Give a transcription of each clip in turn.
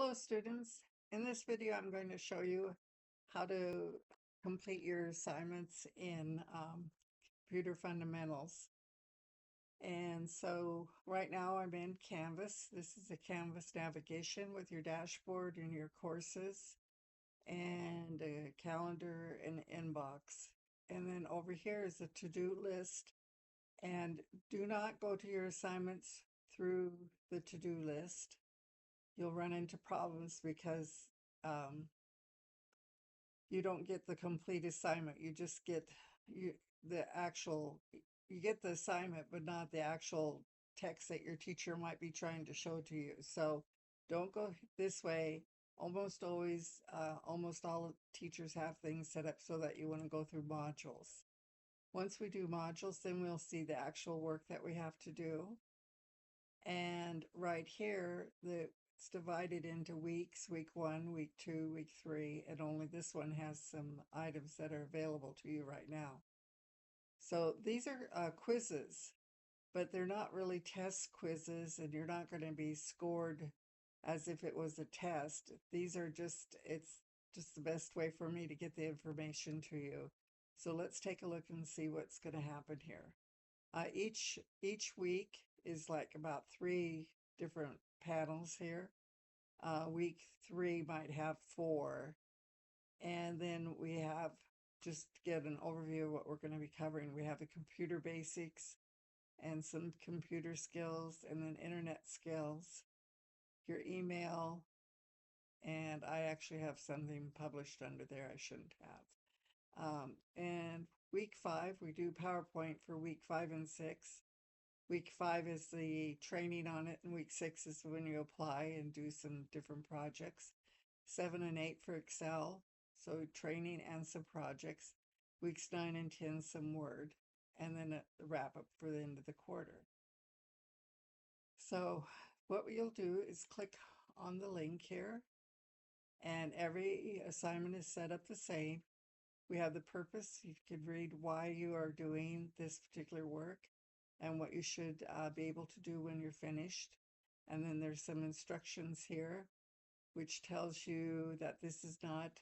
Hello students, in this video I'm going to show you how to complete your assignments in computer fundamentals. And so right now I'm in Canvas. This is a Canvas navigation with your dashboard and your courses and a calendar and inbox. And then over here is a to-do list. And do not go to your assignments through the to-do list. You'll run into problems because um, you don't get the complete assignment. You just get you the actual you get the assignment, but not the actual text that your teacher might be trying to show to you. So don't go this way. Almost all teachers have things set up so that you want to go through modules. Once we do modules, then we'll see the actual work that we have to do. And right here, it's divided into weeks, week 1, week 2, week 3, and only this one has some items that are available to you right now. So these are quizzes, but they're not really test quizzes, and you're not going to be scored as if it was a test. It's just the best way for me to get the information to you. So let's take a look and see what's going to happen here. Each week is like about 3 different panels here. Week 3 might have 4, and then we have, just to get an overview of what we're going to be covering, we have the computer basics and some computer skills, and then internet skills, your email, and I actually have something published under there I shouldn't have. And week 5, we do PowerPoint for week 5 and 6. Week 5 is the training on it, and week 6 is when you apply and do some different projects. 7 and 8 for Excel, so training and some projects. Weeks 9 and 10, some Word, and then a wrap up for the end of the quarter. So what you'll do is click on the link here, and every assignment is set up the same. We have the purpose. You can read why you are doing this particular work and what you should be able to do when you're finished. And then there's some instructions here, which tells you that this is not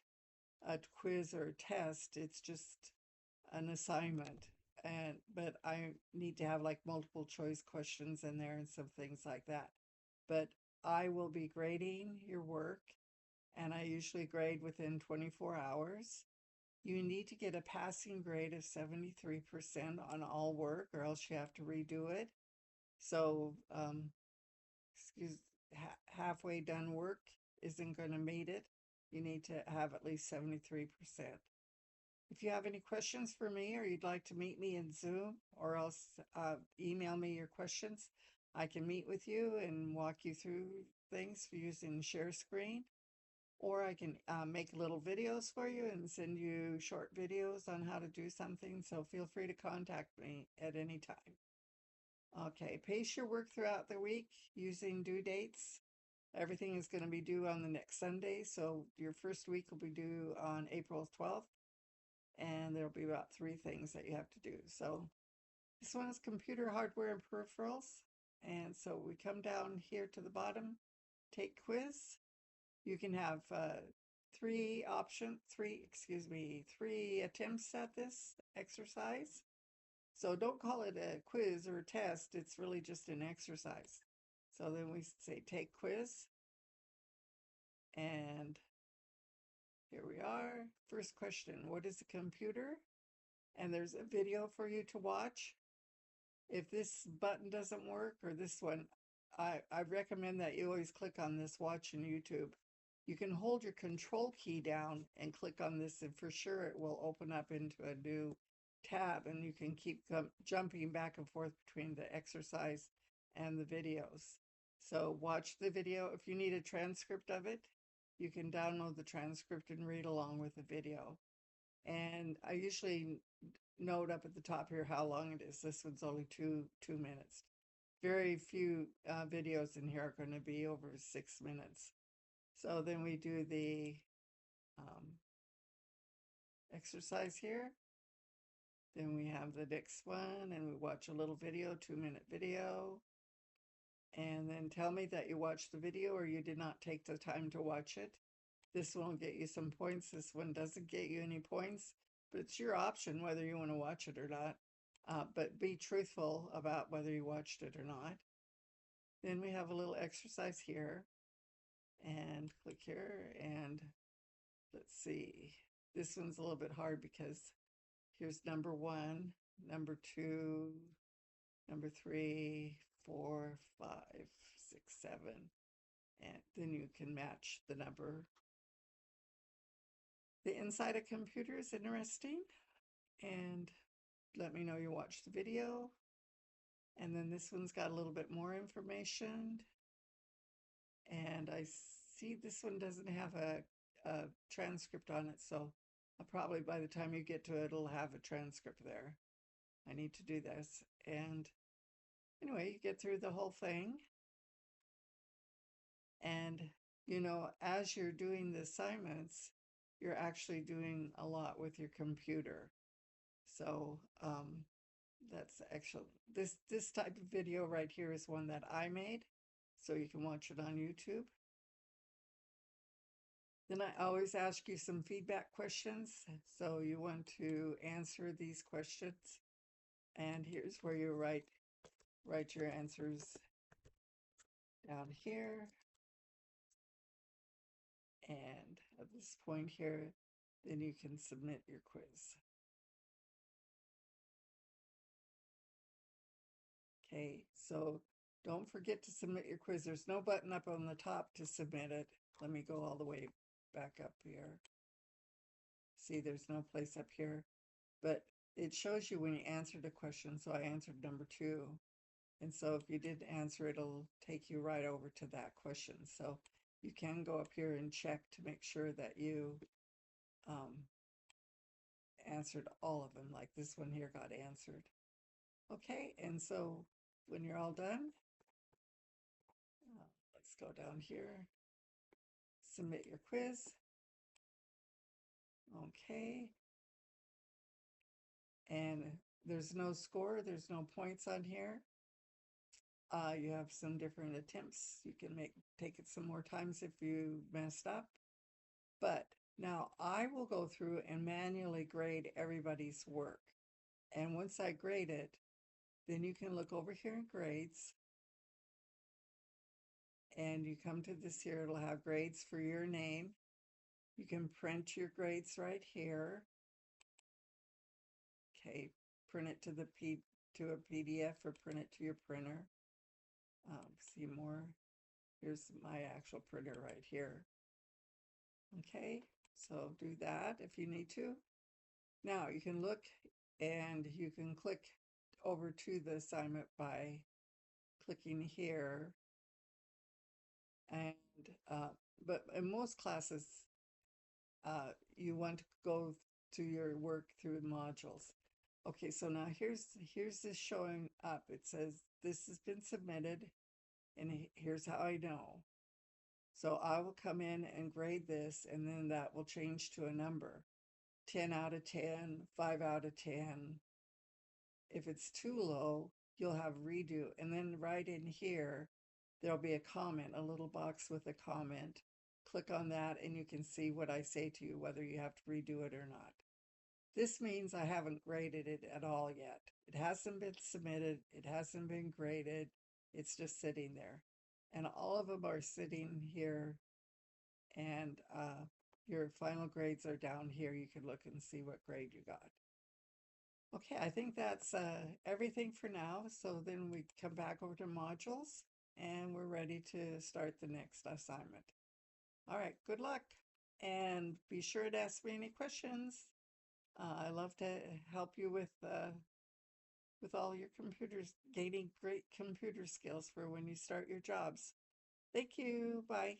a quiz or a test. It's just an assignment. But I need to have like multiple choice questions in there and some things like that. But I will be grading your work, and I usually grade within 24 hours. You need to get a passing grade of 73% on all work, or else you have to redo it. So, halfway done work isn't going to meet it. You need to have at least 73%. If you have any questions for me, or you'd like to meet me in Zoom, or else email me your questions, I can meet with you and walk you through things using share screen. Or I can make little videos for you and send you short videos on how to do something. So feel free to contact me at any time. Okay, pace your work throughout the week using due dates. Everything is going to be due on the next Sunday. So your first week will be due on April 12th. And there'll be about 3 things that you have to do. So this one is computer hardware and peripherals. And so we come down here to the bottom, take quiz. You can have 3 attempts at this exercise. So don't call it a quiz or a test. It's really just an exercise. So then we say take quiz. And here we are. First question, what is a computer? And there's a video for you to watch. If this button doesn't work, or this one, I recommend that you always click on this watch in YouTube. You can hold your control key down and click on this, and for sure it will open up into a new tab, and you can keep jumping back and forth between the exercise and the videos. So watch the video. If you need a transcript of it, you can download the transcript and read along with the video. And I usually note up at the top here how long it is. This one's only two minutes. Very few videos in here are going to be over 6 minutes. So then we do the exercise here. Then we have the next one, and we watch a little video, 2-minute video. and then tell me that you watched the video or you did not take the time to watch it. This one will get you some points. This one doesn't get you any points, but it's your option whether you want to watch it or not. But be truthful about whether you watched it or not. Then we have a little exercise here, and click here, and let's see. This one's a little bit hard because here's number 1, number 2, number 3, 4, 5, 6, 7, and then you can match the number. The inside of computer is interesting, and let me know you watched the video. And then this one's got a little bit more information, and I see this one doesn't have a transcript on it, so probably by the time you get to it, it'll have a transcript there. I need to do this. And anyway, you get through the whole thing. And, you know, as you're doing the assignments, you're actually doing a lot with your computer. So that's actually, this type of video right here is one that I made. So you can watch it on YouTube. Then I always ask you some feedback questions. So you want to answer these questions. And here's where you write your answers down here. And at this point here, then you can submit your quiz. Okay, so don't forget to submit your quiz. There's no button up on the top to submit it. Let me go all the way back up here. See, there's no place up here, but it shows you when you answered a question. So I answered number 2. And so if you did answer, it'll take you right over to that question. So you can go up here and check to make sure that you answered all of them, like this one here got answered. Okay, and so when you're all done, let's go down here, submit your quiz. Okay, and there's no score, there's no points on here. You have some different attempts. You can take it some more times if you messed up. But now I will go through and manually grade everybody's work. And once I grade it, then you can look over here in grades. And you come to this here, it'll have grades for your name. You can print your grades right here. Okay, print it to a PDF or print it to your printer. See more. Here's my actual printer right here. Okay, so do that if you need to. Now you can look and you can click over to the assignment by clicking here. And but in most classes, you want to go to your work through modules. Okay, so now here's this showing up. It says this has been submitted, and here's how I know. So I will come in and grade this, and then that will change to a number. 10 out of 10, 5 out of 10. If it's too low, you'll have redo. And then right in here, there'll be a comment, a little box with a comment. Click on that and you can see what I say to you, whether you have to redo it or not. This means I haven't graded it at all yet. It hasn't been submitted. It hasn't been graded. It's just sitting there. And all of them are sitting here, and your final grades are down here. You can look and see what grade you got. Okay, I think that's everything for now. So then we come back over to modules and we're ready to start the next assignment. All right, good luck. And be sure to ask me any questions. I love to help you with all your computers, gaining great computer skills for when you start your jobs. Thank you. Bye.